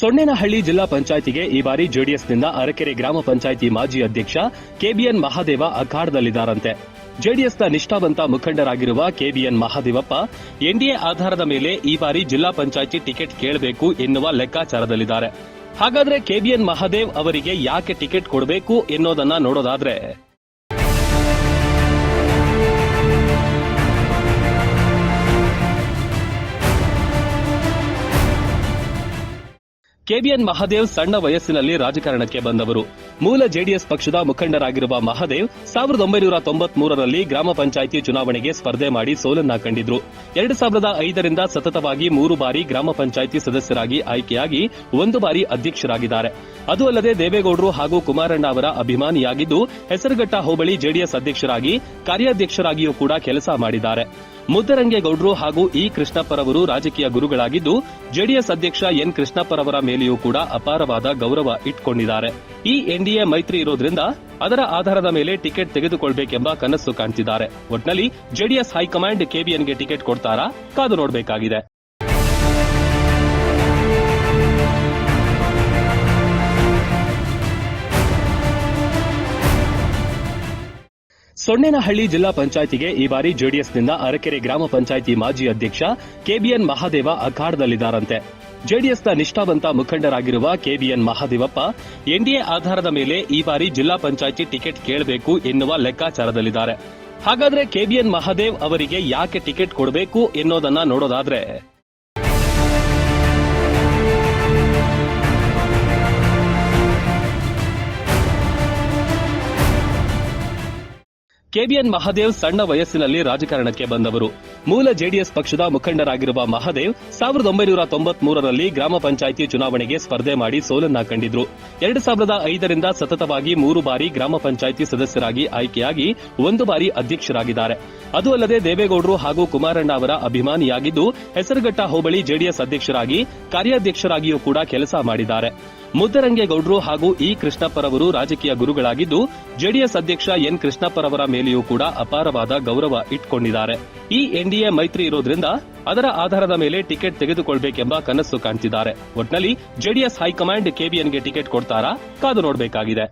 ಸೊನ್ನೇನಹಳ್ಳಿ ಜಿಲ್ಲಾ ಪಂಚಾಯಿತಿಗೆ ಈ ಬಾರಿ ಜೆಡಿಎಸ್ನಿಂದ ಅರಕೆರೆ ಗ್ರಾಮ ಪಂಚಾಯಿತಿ ಮಾಜಿ ಅಧ್ಯಕ್ಷ ಕೆಬಿಎನ್ ಮಹಾದೇವ ಅಖಾಡದಲ್ಲಿದ್ದಾರಂತೆ. ಜೆಡಿಎಸ್ನ ನಿಷ್ಠಾವಂತ ಮುಖಂಡರಾಗಿರುವ ಕೆಬಿಎನ್ ಮಹಾದೇವಪ್ಪ ಎನ್ಡಿಎ ಆಧಾರದ ಮೇಲೆ ಈ ಬಾರಿ ಜಿಲ್ಲಾ ಪಂಚಾಯಿತಿ ಟಿಕೆಟ್ ಕೇಳಬೇಕು ಎನ್ನುವ ಲೆಕ್ಕಾಚಾರದಲ್ಲಿದ್ದಾರೆ. ಹಾಗಾದ್ರೆ ಕೆಬಿಎನ್ ಮಹಾದೇವ್ ಅವರಿಗೆ ಯಾಕೆ ಟಿಕೆಟ್ ಕೊಡಬೇಕು ಎನ್ನುವುದನ್ನ ನೋಡೋದಾದ್ರೆ, ಕೆಬಿಎನ್ ಮಹಾದೇವ್ ಸಣ್ಣ ವಯಸ್ಸಿನಲ್ಲಿ ರಾಜಕಾರಣಕ್ಕೆ ಬಂದವರು. ಮೂಲ ಜೆಡಿಎಸ್ ಪಕ್ಷದ ಮುಖಂಡರಾಗಿರುವ ಮಹಾದೇವ್ 1993ರಲ್ಲಿ ಗ್ರಾಮ ಪಂಚಾಯಿತಿ ಚುನಾವಣೆಗೆ ಸ್ಪರ್ಧೆ ಮಾಡಿ ಸೋಲನ್ನ ಕಂಡಿದ್ರು. 2005ರಿಂದ ಸತತವಾಗಿ 3 ಬಾರಿ ಗ್ರಾಮ ಪಂಚಾಯಿತಿ ಸದಸ್ಯರಾಗಿ ಆಯ್ಕೆಯಾಗಿ 1 ಬಾರಿ ಅಧ್ಯಕ್ಷರಾಗಿದ್ದಾರೆ. ಅದು ಅಲ್ಲದೆ ದೇವೇಗೌಡರು ಹಾಗೂ ಕುಮಾರಣ್ಣ ಅವರ ಅಭಿಮಾನಿಯಾಗಿದ್ದು ಹೆಸರುಘಟ್ಟ ಹೋಬಳಿ ಜೆಡಿಎಸ್ ಅಧ್ಯಕ್ಷರಾಗಿ ಕಾರ್ಯಾಧ್ಯಕ್ಷರಾಗಿಯೂ ಕೂಡ ಕೆಲಸ ಮಾಡಿದ್ದಾರೆ. ಮುದ್ದರಂಗೇಗೌಡರು ಹಾಗೂ ಇ ಕೃಷ್ಣಪ್ಪರವರು ರಾಜಕೀಯ ಗುರುಗಳಾಗಿದ್ದು ಜೆಡಿಎಸ್ ಅಧ್ಯಕ್ಷ ಎನ್ ಕೃಷ್ಣಪ್ಪರವರ ಮೇಲೆಯೂ ಕೂಡ ಅಪಾರವಾದ ಗೌರವ ಇಟ್ಟುಕೊಂಡಿದ್ದಾರೆ. ಈ ಎನ್ಡಿಎ ಮೈತ್ರಿ ಇರೋದ್ರಿಂದ ಅದರ ಆಧಾರದ ಮೇಲೆ ಟಿಕೆಟ್ ತೆಗೆದುಕೊಳ್ಳಬೇಕೆಂಬ ಕನಸು ಕಾಣ್ತಿದ್ದಾರೆ. ಒಟ್ನಲ್ಲಿ ಜೆಡಿಎಸ್ ಹೈಕಮಾಂಡ್ ಕೆಬಿಎನ್ಗೆ ಟಿಕೆಟ್ ಕೊಡ್ತಾರಾ? ಕಾದು ನೋಡಬೇಕಾಗಿದೆ. ಸೊನ್ನೇನಹಳ್ಳಿ ಜಿಲ್ಲಾ ಪಂಚಾಯಿತಿಗೆ ಈ ಬಾರಿ ಜೆಡಿಎಸ್ನಿಂದ ಅರಕೆರೆ ಗ್ರಾಮ ಪಂಚಾಯಿತಿ ಮಾಜಿ ಅಧ್ಯಕ್ಷ ಕೆಬಿಎನ್ ಮಹಾದೇವ ಅಖಾಡದಲ್ಲಿದ್ದಾರಂತೆ. ಜೆಡಿಎಸ್ನ ನಿಷ್ಠಾವಂತ ಮುಖಂಡರಾಗಿರುವ ಕೆಬಿಎನ್ ಮಹಾದೇವಪ್ಪ ಎನ್ಡಿಎ ಆಧಾರದ ಮೇಲೆ ಈ ಬಾರಿ ಜಿಲ್ಲಾ ಪಂಚಾಯಿತಿ ಟಿಕೆಟ್ ಕೇಳಬೇಕು ಎನ್ನುವ ಲೆಕ್ಕಾಚಾರದಲ್ಲಿದ್ದಾರೆ. ಹಾಗಾದ್ರೆ ಕೆಬಿಎನ್ ಮಹಾದೇವ್ ಅವರಿಗೆ ಯಾಕೆ ಟಿಕೆಟ್ ಕೊಡಬೇಕು ಎನ್ನುವುದನ್ನ ನೋಡೋದಾದ್ರೆ, ಕೆಬಿಎನ್ ಮಹಾದೇವ್ ಸಣ್ಣ ವಯಸ್ಸಿನಲ್ಲಿ ರಾಜಕಾರಣಕ್ಕೆ ಬಂದವರು. ಮೂಲ ಜೆಡಿಎಸ್ ಪಕ್ಷದ ಮುಖಂಡರಾಗಿರುವ ಮಹಾದೇವ್ 1993ರಲ್ಲಿ ಗ್ರಾಮ ಪಂಚಾಯಿತಿ ಚುನಾವಣೆಗೆ ಸ್ಪರ್ಧೆ ಮಾಡಿ ಸೋಲನ್ನ ಕಂಡಿದ್ರು. 2005ರಿಂದ ಸತತವಾಗಿ 3 ಬಾರಿ ಗ್ರಾಮ ಪಂಚಾಯಿತಿ ಸದಸ್ಯರಾಗಿ ಆಯ್ಕೆಯಾಗಿ 1 ಬಾರಿ ಅಧ್ಯಕ್ಷರಾಗಿದ್ದಾರೆ. ಅದು ಅಲ್ಲದೆ ದೇವೇಗೌಡರು ಹಾಗೂ ಕುಮಾರಣ್ಣ ಅವರ ಅಭಿಮಾನಿಯಾಗಿದ್ದು ಹೆಸರುಘಟ್ಟ ಹೋಬಳಿ ಜೆಡಿಎಸ್ ಅಧ್ಯಕ್ಷರಾಗಿ ಕಾರ್ಯಾಧ್ಯಕ್ಷರಾಗಿಯೂ ಕೂಡ ಕೆಲಸ ಮಾಡಿದ್ದಾರೆ. ಮುದ್ದರಂಗೇಗೌಡರು ಹಾಗೂ ಇ ಕೃಷ್ಣಪ್ಪರವರು ರಾಜಕೀಯ ಗುರುಗಳಾಗಿದ್ದು ಜೆಡಿಎಸ್ ಅಧ್ಯಕ್ಷ ಎನ್ ಕೃಷ್ಣಪ್ಪರವರ ಮೇಲೆಯೂ ಕೂಡ ಅಪಾರವಾದ ಗೌರವ ಇಟ್ಟುಕೊಂಡಿದ್ದಾರೆ. ಈ ಎನ್ಡಿಎ ಮೈತ್ರಿ ಇರೋದ್ರಿಂದ ಅದರ ಆಧಾರದ ಮೇಲೆ ಟಿಕೆಟ್ ತೆಗೆದುಕೊಳ್ಳಬೇಕೆಂಬ ಕನಸು ಕಾಣ್ತಿದ್ದಾರೆ. ಒಟ್ನಲ್ಲಿ ಜೆಡಿಎಸ್ ಹೈಕಮಾಂಡ್ ಕೆಬಿಎನ್ಗೆ ಟಿಕೆಟ್ ಕೊಡ್ತಾರಾ? ಕಾದು ನೋಡಬೇಕಾಗಿದೆ.